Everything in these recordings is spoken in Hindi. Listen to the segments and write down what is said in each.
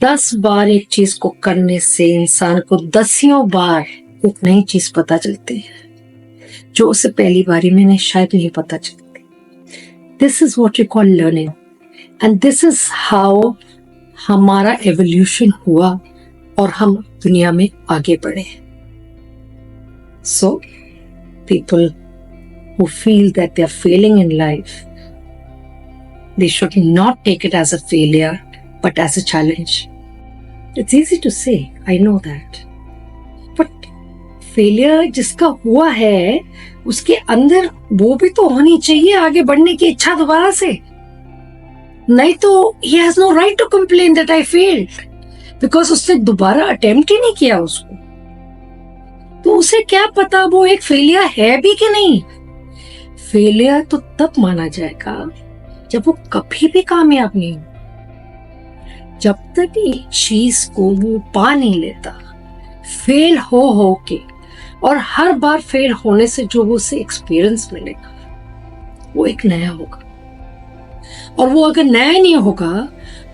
10 बार एक चीज को करने से इंसान को दसियों बार एक नई चीज पता चलती है जो उसे पहली बारी में नहीं शायद नहीं पता चलती। This is what you call learning and this is how हमारा एवोल्यूशन हुआ और हम दुनिया में आगे बढ़े। So people who feel that they are failing in life, they should not take it as a failure but as a challenge. It's easy to say, I know that, but failure जिसका हुआ है उसके अंदर वो भी तो होनी चाहिए आगे बढ़ने की इच्छा दोबारा से। नहीं तो he has no right to complain that I failed because उसने दोबारा अटेम्प्ट ही नहीं किया उसको। तो उसे क्या पता वो एक फेलियर है भी कि नहीं। फेलियर तो तब माना जाएगा जब वो कभी भी कामयाब नहीं हो। जब तक एक चीज को वो पा नहीं लेता, फेल हो के, और हर बार फेल होने से जो वो उसे एक्सपीरियंस मिलेगा वो एक नया होगा। और वो अगर नया नहीं होगा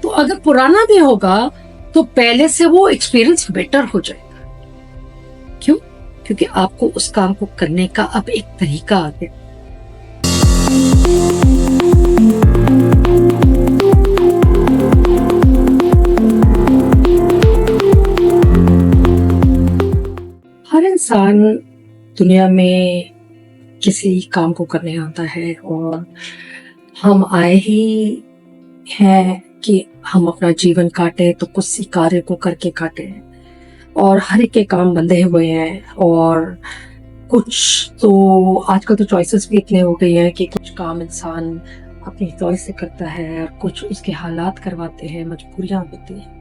तो अगर पुराना भी होगा तो पहले से वो एक्सपीरियंस बेटर हो जाएगा। क्यों? क्योंकि आपको उस काम को करने का अब एक तरीका आ गया। हर इंसान दुनिया में किसी काम को करने आता है और हम आए ही हैं कि हम अपना जीवन काटे तो कुछ सी कार्य को करके काटे और हर एक के काम बंधे हुए हैं। और कुछ तो आजकल तो चॉइसेस भी इतने हो गई हैं कि कुछ काम इंसान अपनी चॉइस से करता है और कुछ उसके हालात करवाते हैं, मजबूरियां होती हैं।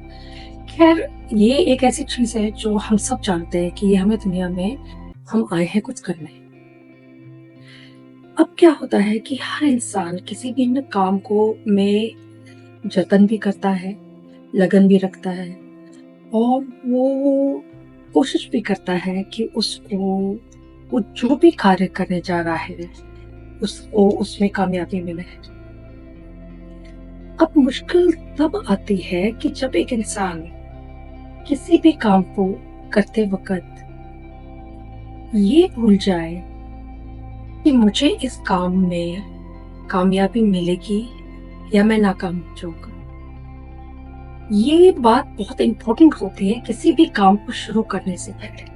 खैर, ये एक ऐसी चीज है जो हम सब जानते हैं कि ये हमें दुनिया में हम आए हैं कुछ करने। अब क्या होता है कि हर इंसान किसी भी काम को में जतन भी करता है, लगन भी रखता है और वो कोशिश भी करता है कि उसको वो जो भी कार्य करने जा रहा है उसको उसमें कामयाबी मिले। अब मुश्किल तब आती है कि जब एक इंसान किसी भी काम को करते वक्त ये भूल जाए कि मुझे इस काम में कामयाबी मिलेगी या मैं नाकाम हो जाऊंगा। ये बात बहुत इंपॉर्टेंट होती है किसी भी काम को शुरू करने से पहले।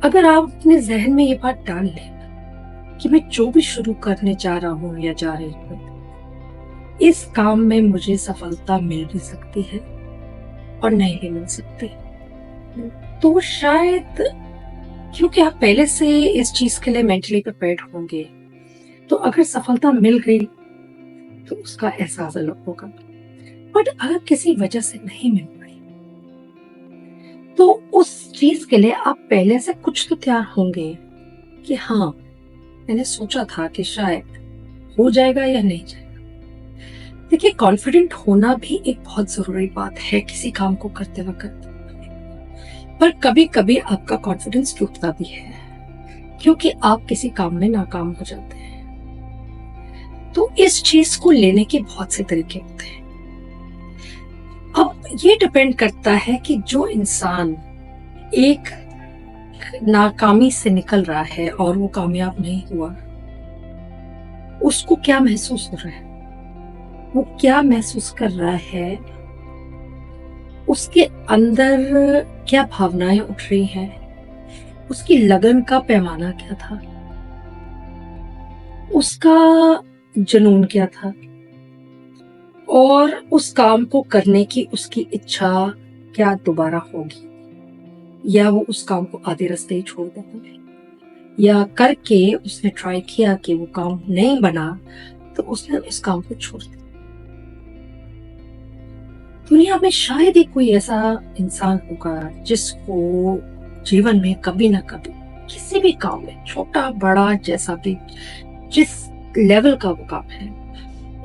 अगर आप अपने जहन में ये बात डाल लें कि मैं जो भी शुरू करने जा रहा हूँ या जा रही हूँ, इस काम में मुझे सफलता मिल भी सकती है और नहीं भी मिल सकती, तो शायद क्योंकि आप पहले से इस चीज के लिए मेंटली प्रिपेयर्ड होंगे, तो अगर सफलता मिल गई तो उसका एहसास अलग होगा। बट अगर किसी वजह से नहीं मिल पाई तो उस चीज के लिए आप पहले से कुछ तो तैयार होंगे कि हाँ, मैंने सोचा था कि शायद हो जाएगा या नहीं जाएगा। देखिए, कॉन्फिडेंट होना भी एक बहुत जरूरी बात है किसी काम को करते वक्त, पर कभी कभी आपका कॉन्फिडेंस टूटता भी है क्योंकि आप किसी काम में नाकाम हो जाते हैं। तो इस चीज को लेने के बहुत से तरीके होते हैं। अब ये डिपेंड करता है कि जो इंसान एक नाकामी से निकल रहा है और वो कामयाब नहीं हुआ, उसको क्या महसूस हो रहा है, वो क्या महसूस कर रहा है, उसके अंदर क्या भावनाएं उठ रही हैं, उसकी लगन का पैमाना क्या था, उसका जुनून क्या था, और उस काम को करने की उसकी इच्छा क्या दोबारा होगी, या वो उस काम को आधे रास्ते ही छोड़ देगा, या करके उसने ट्राई किया कि वो काम नहीं बना तो उसने उस काम को छोड़ दिया। दुनिया में शायद ही कोई ऐसा इंसान होगा जिसको जीवन में कभी ना कभी किसी भी काम में, छोटा बड़ा जैसा भी, जिस लेवल का वो काम है,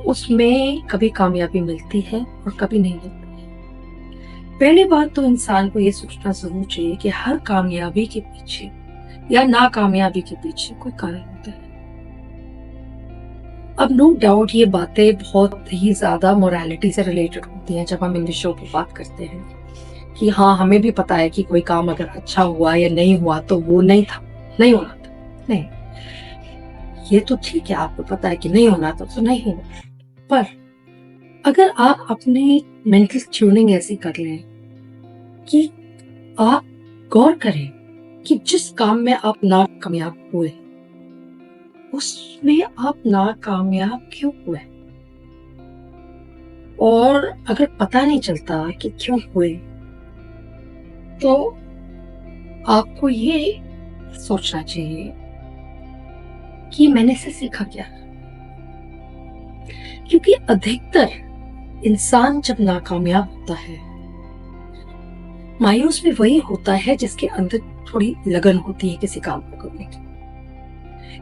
उसमें कभी कामयाबी मिलती है और कभी नहीं मिलती है। पहली बात तो इंसान को ये सोचना जरूर चाहिए कि हर कामयाबी के पीछे या नाकामयाबी के पीछे कोई कारण होता है। अब नो डाउट ये बातें बहुत ही ज्यादा मोरालिटी से रिलेटेड होती हैं जब हम इन विषयों की बात करते हैं कि हाँ, हमें भी पता है कि कोई काम अगर अच्छा हुआ या नहीं हुआ तो वो नहीं था, नहीं होना था। नहीं, ये तो ठीक है, आपको पता है कि नहीं होना था तो नहीं होना। पर अगर आप अपने मेंटल ट्यूनिंग ऐसी कर लें कि आप गौर करें कि जिस काम में आप नाकामयाब हुए उसमें आप नाकामयाब क्यों हुए, और अगर पता नहीं चलता कि क्यों हुए तो आपको ये सोचना चाहिए कि मैंने इससे सीखा क्या। क्योंकि अधिकतर इंसान जब नाकामयाब होता है, मायूस भी वही होता है जिसके अंदर थोड़ी लगन होती है किसी काम को करने की।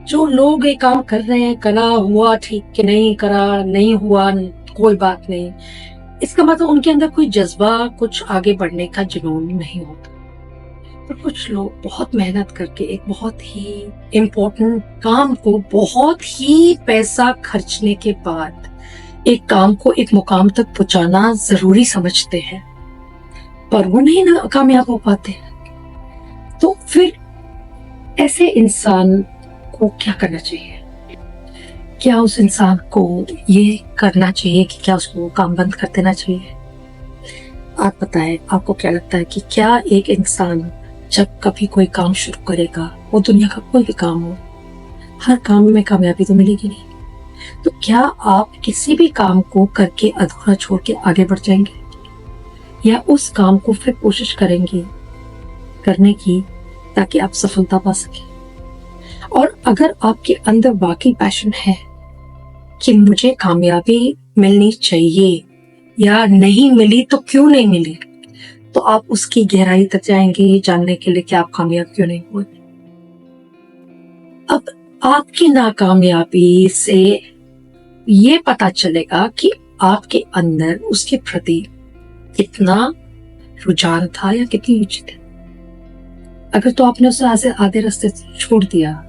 जो लोग ये काम कर रहे हैं, करा हुआ ठीक कि नहीं करा, नहीं हुआ कोई बात नहीं, इसका मतलब उनके अंदर कोई जज्बा, कुछ आगे बढ़ने का जुनून नहीं होता। पर कुछ लोग बहुत मेहनत करके एक बहुत ही इम्पोर्टेंट काम को बहुत ही पैसा खर्चने के बाद एक काम को एक मुकाम तक पहुंचाना जरूरी समझते हैं, पर वो नहीं ना कामयाब हो पाते। तो फिर ऐसे इंसान को क्या करना चाहिए? क्या उस इंसान को ये करना चाहिए कि क्या उसको काम बंद कर देना चाहिए? आप बताएं, आपको क्या लगता है कि क्या एक इंसान जब कभी कोई काम शुरू करेगा, वो दुनिया का कोई भी काम हो, हर काम में कामयाबी तो मिलेगी नहीं, तो क्या आप किसी भी काम को करके अधूरा छोड़ के आगे बढ़ जाएंगे, या उस काम को फिर कोशिश करेंगे करने की ताकि आप सफलता पा सकें? और अगर आपके अंदर वाकई पैशन है कि मुझे कामयाबी मिलनी चाहिए या नहीं मिली तो क्यों नहीं मिली, तो आप उसकी गहराई तक जाएंगे जानने के लिए कि आप कामयाब क्यों नहीं हुए। अब आपकी नाकामयाबी से ये पता चलेगा कि आपके अंदर उसके प्रति कितना रुझान था या कितनी रुचि थी। अगर तो आपने उसे आधे रास्ते छोड़ दिया,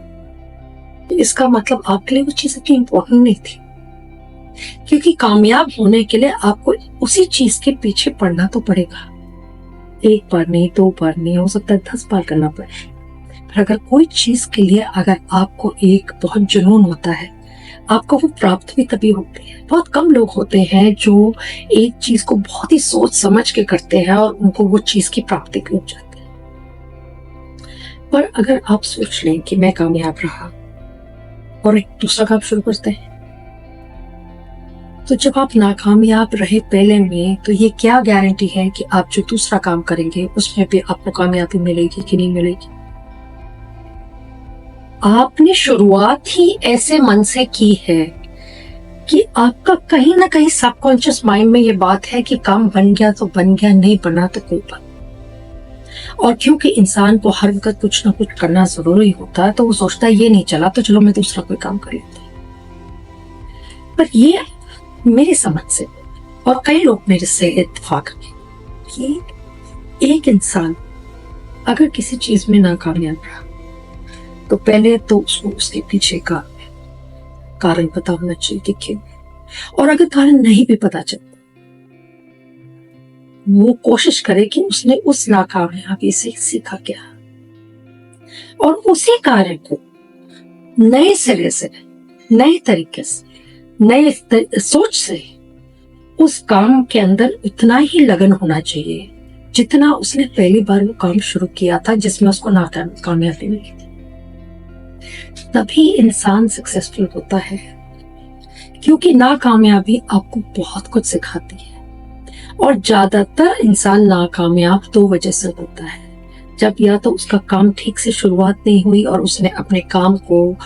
इसका मतलब आपके लिए वो चीज इतनी इंपॉर्टेंट नहीं थी। क्योंकि कामयाब होने के लिए आपको उसी चीज के पीछे पड़ना तो पड़ेगा, एक बार नहीं, दो बार नहीं, हो सकता है 10 बार करना पड़े। पर अगर कोई चीज के लिए अगर आपको एक बहुत जुनून होता है, आपको वो प्राप्त भी तभी होती है। बहुत कम लोग होते हैं जो एक चीज को बहुत ही सोच समझ के करते हैं और उनको वो चीज की प्राप्ति भी हो जाती है। पर अगर आप सोच लें कि मैं कामयाब रहा और एक दूसरा काम शुरू करते हैं, तो जब आप नाकामयाब रहे पहले में, तो ये क्या गारंटी है कि आप जो दूसरा काम करेंगे उसमें भी आपको कामयाबी मिलेगी कि नहीं मिलेगी? आपने शुरुआत ही ऐसे मन से की है कि आपका कहीं ना कहीं सबकॉन्शियस माइंड में ये बात है कि काम बन गया तो बन गया, नहीं बना तो कोई बात। और क्योंकि इंसान को हर वक्त कुछ ना कुछ करना जरूरी होता है, तो वो सोचता है ये नहीं चला तो चलो मैं दूसरा कोई काम कर लेता हूं। पर ये मेरी समझ से, और कई लोग मेरे से इत्तेफाक हैं कि एक इंसान अगर किसी चीज में नाकामयाब रहा तो पहले तो उसको उसके पीछे का कारण पता होना चाहिए कि क्यों। और अगर कारण नहीं भी पता चलता, वो कोशिश करे कि उसने उस नाकामयाबी से सीखा क्या, और उसी कार्य को नए सिरे से, नए तरीके से, नए सोच से उस काम के अंदर उतना ही लगन होना चाहिए जितना उसने पहली बार वो काम शुरू किया था जिसमें उसको कामयाबी मिली थी। तभी इंसान सक्सेसफुल होता है, क्योंकि नाकामयाबी आपको बहुत कुछ सिखाती है। और ज्यादातर इंसान नाकामयाब दो वजह से होता है, जब या तो उसका काम ठीक से शुरुआत नहीं हुई और उसने अपने काम को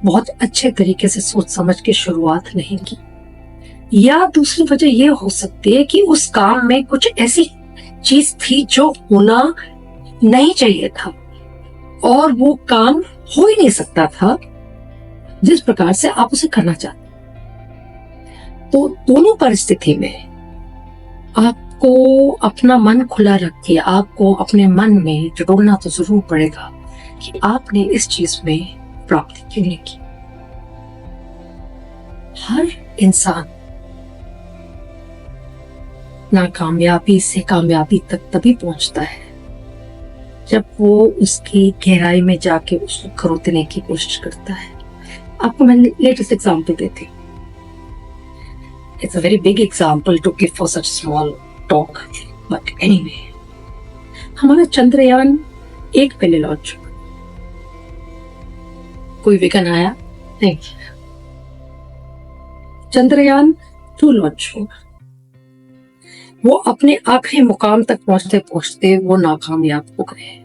बहुत अच्छे तरीके से सोच समझ के शुरुआत नहीं की, या दूसरी वजह यह हो सकती है कि उस काम में कुछ ऐसी चीज थी जो होना नहीं चाहिए था और वो काम हो ही नहीं सकता था जिस प्रकार से आप उसे करना चाहते। तो दोनों परिस्थिति में आपको अपना मन खुला रख के आपको अपने मन में जोड़ना तो जरूर पड़ेगा कि आपने इस चीज में प्राप्ति क्यों नहीं की। हर इंसान नाकामयाबी से कामयाबी तक तभी पहुंचता है जब वो उसकी गहराई में जाके उसको खरोदने की कोशिश करता है। आपको मैं लेटेस्ट एग्जांपल देती हूँ। It's a very big example to give for such small talk, but anyway, हमारा चंद्रयान 1 पहले लॉन्च हुआ। कोई विघन आया नहीं। चंद्रयान 2 लॉन्च हुआ। वो अपने आखिरी मुकाम तक पहुंचते पहुंचते वो नाकामयाब हो गए।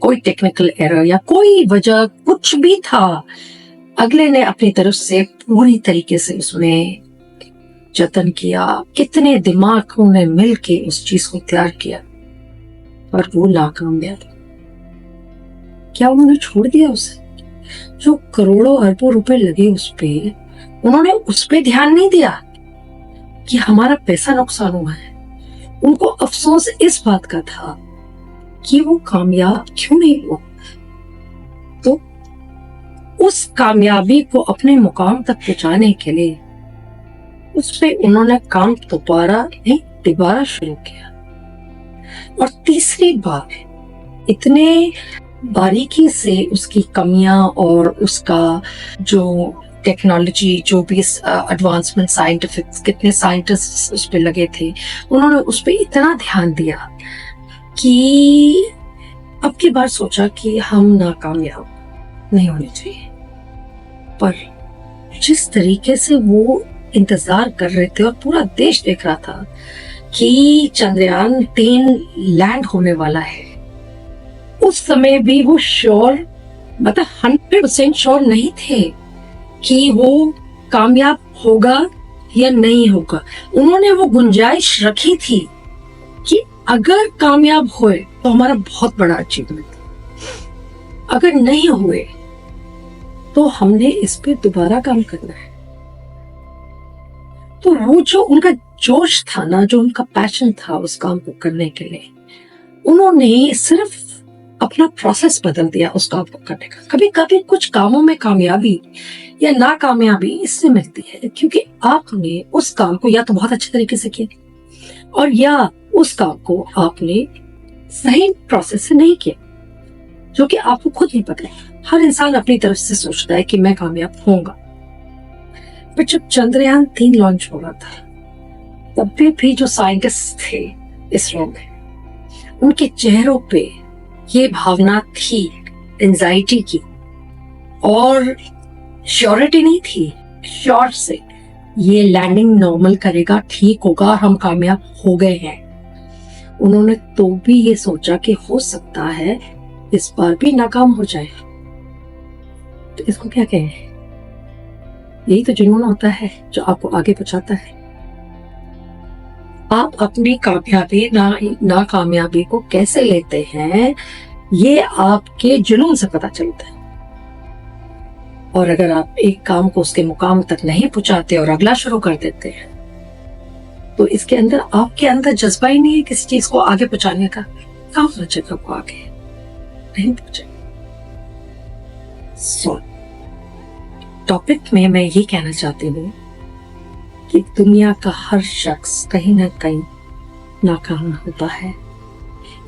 कोई टेक्निकल एरर या कोई वजह कुछ भी था, अगले ने अपनी तरफ से पूरी तरीके से उसमें जतन किया। कितने दिमागों ने मिलके उस चीज को तैयार किया, पर वो नाकामयाब। क्या उन्होंने छोड़ दिया उसे? जो करोड़ों अरबों रुपए लगे उस पे, उन्होंने उस पे ध्यान नहीं दिया कि हमारा पैसा नुकसान हुआ है। उनको अफसोस इस बात का था कि वो कामयाब क्यों नहीं हुआ। तो उस कामयाबी को अपने मुकाम तक पहुंचाने के लिए उस पे उन्होंने काम दोबारा शुरू किया। और तीसरी बार इतने बारीकी से उसकी कमियां और उसका जो टेक्नोलॉजी, जो भी एडवांसमेंट, साइंटिफिक, कितने साइंटिस्ट उस पे लगे थे, उन्होंने उस पे इतना ध्यान दिया कि अब की बार सोचा कि हम नाकामयाब नहीं होने चाहिए। पर जिस तरीके से वो इंतजार कर रहे थे और पूरा देश देख रहा था कि चंद्रयान 3 लैंड होने वाला है, उस समय भी वो श्योर, मतलब 100% श्योर नहीं थे कि वो कामयाब होगा या नहीं होगा। उन्होंने वो गुंजाइश रखी थी कि अगर कामयाब हुए तो हमारा बहुत बड़ा अचीवमेंट, अगर नहीं हुए तो हमने इस पे दोबारा काम करना है। तो वो जो उनका जोश था ना, जो उनका पैशन था उस काम को करने के लिए, उन्होंने सिर्फ अपना प्रोसेस बदल दिया उस काम को करने का। कभी कभी कुछ कामों में कामयाबी या नाकामयाबी इससे मिलती है क्योंकि आपने उस काम को या तो बहुत अच्छे तरीके से किया और या उस काम को आपने सही प्रोसेस से नहीं किया, जो कि आपको खुद नहीं पता है। हर इंसान अपनी तरफ से सोचता है कि मैं कामयाब होऊंगा। पर जब चंद्रयान 3 लॉन्च हो रहा था, तब भी जो साइंटिस्ट थे इसरो में, उनके चेहरों पे ये भावना थी एंजाइटी की, और श्योरिटी नहीं थी, श्योर से ये लैंडिंग नॉर्मल करेगा, ठीक होगा, हम कामयाब हो गए हैं। उन्होंने तो भी ये सोचा कि हो सकता है इस बार भी नाकाम हो जाए। तो इसको क्या कहें? यही तो जुनून होता है जो आपको आगे पहुंचाता है। आप अपनी कामयाबी नाकामयाबी को कैसे लेते हैं, ये आपके जुनून से पता चलता है। और अगर आप एक काम को उसके मुकाम तक नहीं पहुंचाते और अगला शुरू कर देते हैं, तो इसके अंदर आपके अंदर जज्बा ही नहीं है किसी चीज को आगे पहुंचाने का। कहाँ पहुंचेगा वो आगे? नहीं पहुंचेगा। टॉपिक में मैं ये कहना चाहती हूँ कि दुनिया का हर शख्स कहीं ना कहीं नाकाम होता है।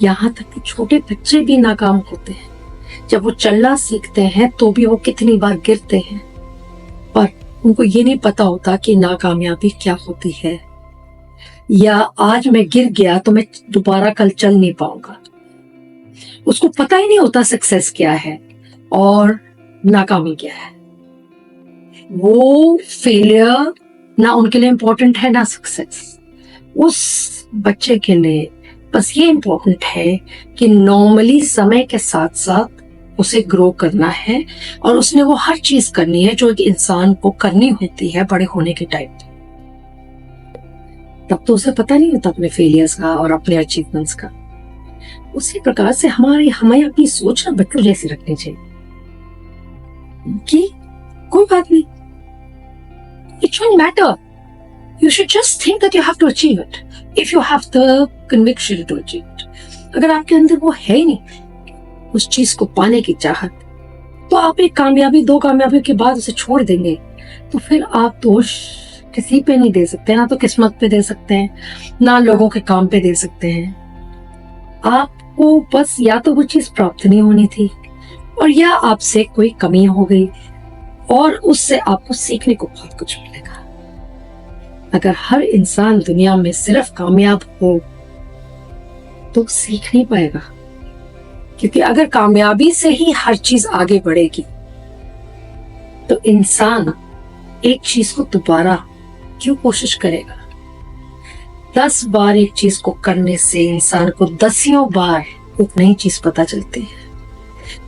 यहाँ तक कि छोटे बच्चे भी नाकाम होते हैं। जब वो चलना सीखते हैं तो भी वो कितनी बार गिरते हैं, पर उनको ये नहीं पता होता कि नाकामयाबी क्या होती है, या आज मैं गिर गया तो मैं दोबारा कल चल नहीं पाऊंगा। उसको पता ही नहीं होता सक्सेस क्या है और नाकामी क्या है। वो फेलियर ना उनके लिए इम्पोर्टेंट है ना सक्सेस। उस बच्चे के लिए बस ये इम्पोर्टेंट है कि नॉर्मली समय के साथ साथ उसे ग्रो करना है और उसने वो हर चीज करनी है जो एक इंसान को करनी होती है बड़े होने के टाइम। तब तो उसे पता नहीं होता अपने फेलियर्स का और अपने अचीवमेंट्स का। उसी प्रकार से हमें अपनी सोच ना बच्चों जैसी रखनी चाहिए कि कोई बात नहीं, it shouldn't matter. You should just think that you have to achieve it. If you have the conviction to achieve it. अगर आपके अंदर वो है ही नहीं उस चीज को पाने की चाहत, तो आप एक कामयाबी 2 कामयाबी के बाद उसे छोड़ देंगे तो फिर आप दोष किसी पे नहीं दे सकते, ना तो किस्मत पे दे सकते हैं, ना लोगों के काम पे दे सकते हैं। आपको बस या तो वो चीज प्राप्त नहीं होनी थी, और या आपसे कोई कमी हो गई, और उससे आपको सीखने को बहुत कुछ मिलेगा। अगर हर इंसान दुनिया में सिर्फ कामयाब हो तो सीख नहीं पाएगा, क्योंकि अगर कामयाबी से ही हर चीज आगे बढ़ेगी तो इंसान एक चीज को दोबारा क्यों कोशिश करेगा? 10 बार एक चीज को करने से इंसान को 10 बार एक नई चीज पता चलती है,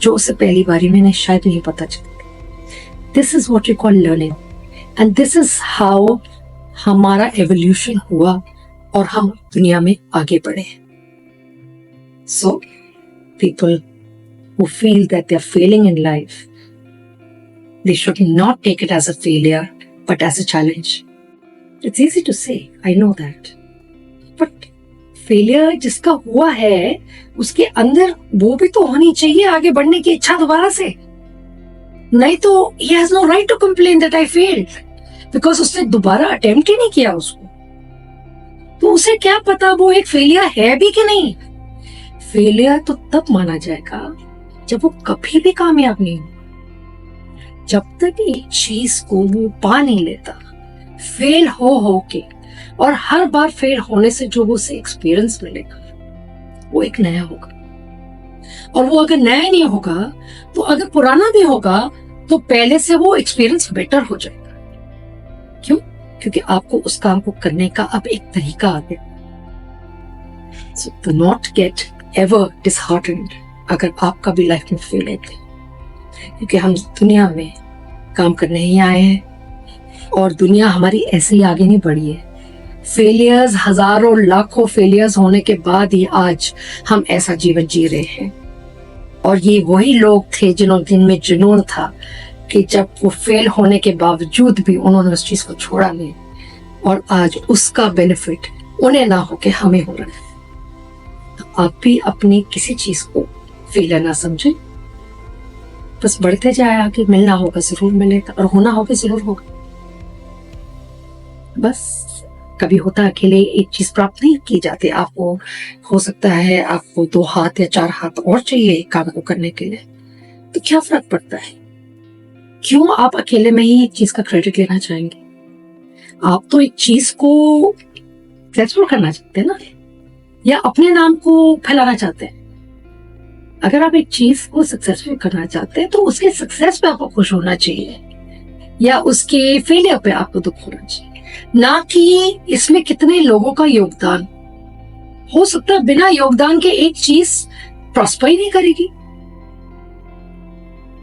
जो उसे पहली बारी में शायद नहीं पता चलती। This is what you call learning, and this is how हमारा एवोल्यूशन हुआ और हम दुनिया में आगे बढ़े। सो people who feel that they're failing in life, they should not take it as a failure, but as a challenge. It's easy to say, I know that. But failure जिसका हुआ है, उसके अंदर वो भी तो होनी चाहिए आगे बढ़ने की इच्छा दोबारा से। नहीं तो he has no right to complain that I failed, because उसने दोबारा अटेम्प्ट ही नहीं किया उसको। तो उसे क्या पता वो एक फेलियर है भी कि नहीं। फेलियर तो तब माना जाएगा जब वो कभी भी कामयाब नहीं हो। जब तक एक चीज को वो पा नहीं लेता, फेल हो के, और हर बार फेल होने से जो वो उसे एक्सपीरियंस मिलेगा वो एक नया होगा। और वो अगर नया नहीं होगा तो अगर पुराना भी होगा तो पहले से वो एक्सपीरियंस बेटर हो जाएगा। क्यों? क्योंकि आपको उस काम को करने का अब एक तरीका आ गया। So do not get ever disheartened अगर आपका भी लाइफ में फेल होते, क्योंकि हम दुनिया में काम करने ही आए हैं और दुनिया हमारी ऐसे ही आगे नहीं बढ़ी है। फेलियर्स, हजारों लाखों फेलियर्स होने के बाद ही आज हम ऐसा जीवन जी रहे हैं। और ये वही लोग थे जिनमें जुनून था कि जब वो फेल होने के बावजूद भी उन्होंने उस चीज को छोड़ा नहीं, और आज उसका बेनिफिट उन्हें ना होके हमें हो रहा है। तो आप भी अपनी किसी चीज को फेलियर ना समझे, बस बढ़ते जाए आगे। मिलना होगा जरूर मिलेगा, और होना होगा जरूर होगा। बस कभी होता अकेले एक चीज प्राप्त नहीं की जाती। आपको हो सकता है आपको 2 हाथ या 4 हाथ और चाहिए एक काम को करने के लिए, तो क्या फर्क पड़ता है? क्यों आप अकेले में ही एक चीज का क्रेडिट लेना चाहेंगे? आप तो एक चीज को सक्सेसफुल करना चाहते हैं ना, या अपने नाम को फैलाना चाहते हैं। अगर आप एक चीज को सक्सेसफुल करना चाहते हैं तो उसके सक्सेस पे आपको खुश होना चाहिए, या उसके फेलियर पे आपको दुख होना चाहिए, ना कि इसमें कितने लोगों का योगदान। हो सकता है बिना योगदान के एक चीज प्रॉस्पर ही नहीं करेगी।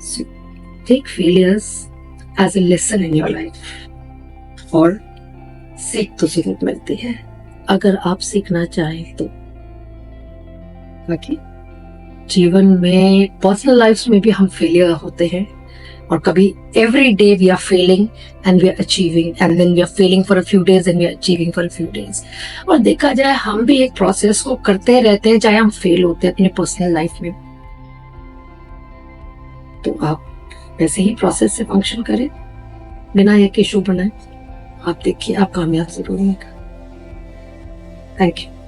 So, take failures as a lesson in your life, और सीख तो जरूर मिलती है अगर आप सीखना चाहें तो। बाकी जीवन में, पर्सनल लाइफ में भी हम फेलियर होते हैं, और कभी every day we are failing and we are achieving, and then we are failing for a few days and we are achieving for a few days. और देखा जाए हम भी एक प्रोसेस को करते रहते हैं, चाहे हम फेल होते हैं अपने पर्सनल लाइफ में। तो आप वैसे ही प्रोसेस से फंक्शन करें, बिना एक इशू बनाए। आप देखिए आप कामयाब जरूर होंगे। Thank you.